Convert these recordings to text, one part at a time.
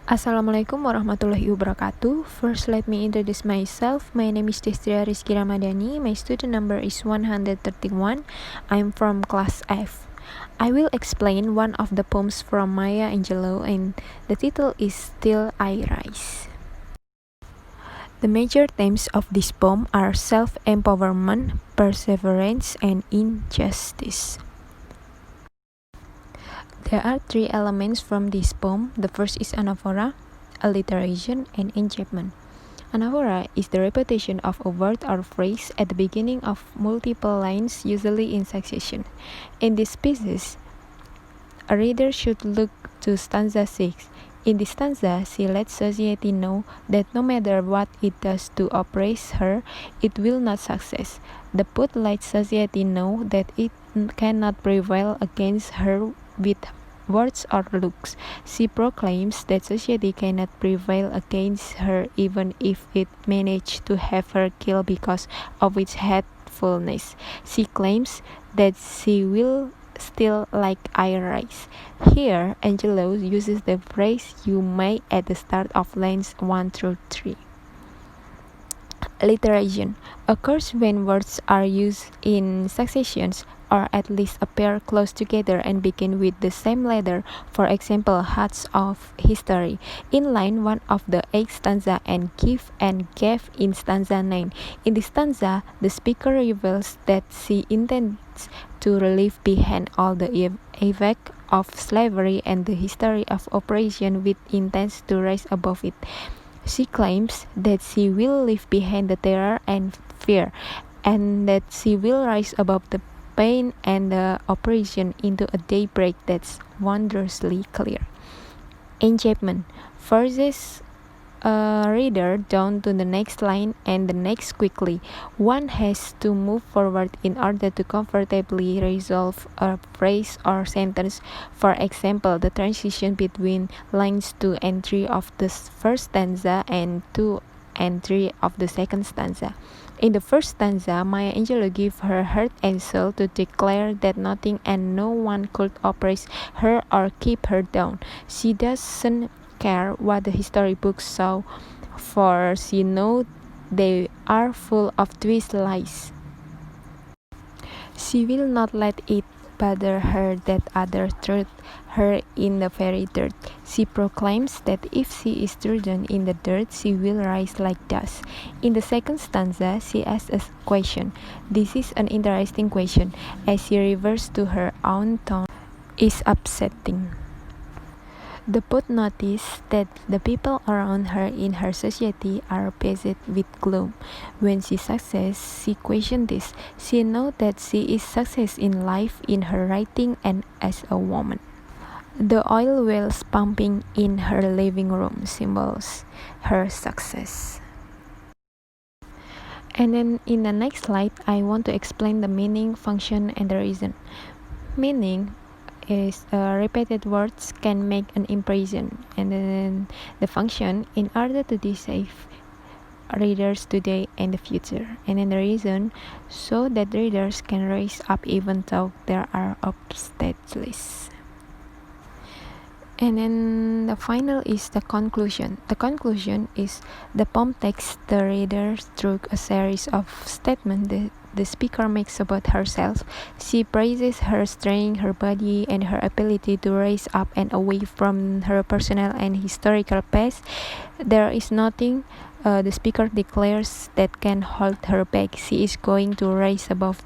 Assalamualaikum warahmatullahi wabarakatuh. First, let me introduce myself. My name is Destria Rizky Ramadhani. My student number is 131. I'm from class F. I will explain one of the poems from Maya Angelou, and the title is Still I Rise. The major themes of this poem are self-empowerment, perseverance, and injustice. There are three elements from this poem. The first is anaphora, alliteration, and enchantment. Anaphora is the repetition of a word or phrase at the beginning of multiple lines, usually in succession. In this species, a reader should look to stanza 6. In this stanza, she lets society know that no matter what it does to oppress her, it will not succeed. The poet lets society know that it cannot prevail against her with words or looks. She proclaims that society cannot prevail against her even if it managed to have her killed because of its hatefulness. She claims that she will still like I rise. Here, Angelou uses the phrase "you may" at the start of lines 1 through 3. Alliteration occurs when words are used in successions or at least appear close together and begin with the same letter. For example, Hearts of History in line 1 of the 8th stanza and give and gave in stanza 9. In this stanza, the speaker reveals that she intends to leave behind all the effect of slavery and the history of oppression with intents to rise above it. She claims that she will leave behind the terror and fear, and that she will rise above the pain and the oppression into a daybreak that's wondrously clear. Enchantment forces a reader down to the next line and the next quickly. One has to move forward in order to comfortably resolve a phrase or sentence. For example, the transition between lines 2 and 3 of the first stanza and 2 and 3 of the second stanza. In the first stanza, Maya Angelou gives her heart and soul to declare that nothing and no one could oppress her or keep her down. She doesn't care what the history books show, for she knows they are full of twisted lies. She will not let it bother her that others treat her in the very dirt. She proclaims that if she is trodden in the dirt, she will rise like dust. In the second stanza, she asks a question. This is an interesting question, as she refers to her own tone is upsetting. The poet noticed that the people around her in her society are beset with gloom. When she succeeds, she questions this. She knows that she is success in life, in her writing, and as a woman. The oil wells pumping in her living room symbols her success. And then in the next slide, I want to explain the meaning, function, and the reason. Meaning is repeated words can make an impression, and then the function in order to deceive readers today and the future, and then the reason so that readers can rise up even though there are obstacles. And then the final is the conclusion. The conclusion is the poem takes the reader through a series of statements that the speaker makes about herself. She praises her strength, her body, and her ability to rise up and away from her personal and historical past. There is nothing, the speaker declares, that can hold her back. She is going to rise above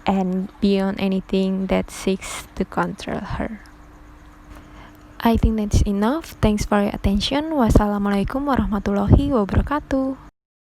and beyond anything that seeks to control her. I think that's enough. Thanks for your attention. Wassalamualaikum warahmatullahi wabarakatuh.